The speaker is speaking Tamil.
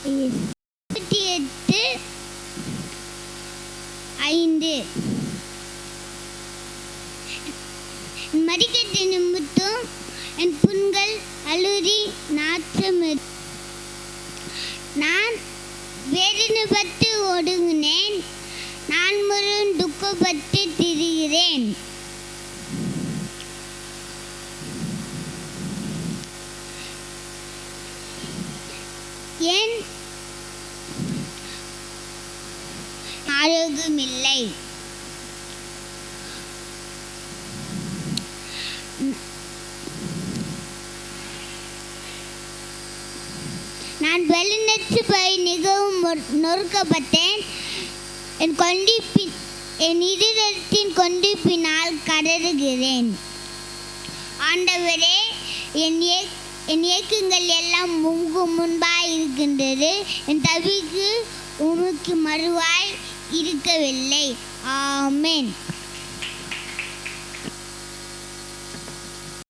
28:5 மறிக்கட்டு நிமித்தம் என் புண்கள் அழுறி நாற்றம். நான் வேதனைப்பட்டு ஒடுங்கினேன், நான் முழுவதும் துக்கப்பட்டு திரிகிறேன். ஏன் ஆரோக்கியமில்லை? நான் வெளிநட்டு போய் மிகவும் நொறுக்கப்பட்டேன். என் இதயத்தின் கொண்டிப்பினால் கதறுகிறேன். ஆண்டவரே, என் இயக்கங்கள் எல்லாம் முன்பாய் இருக்கின்றது. என் தவிக்கு உமக்கு மறுவாய் இருக்கவில்லை. ஆமென்.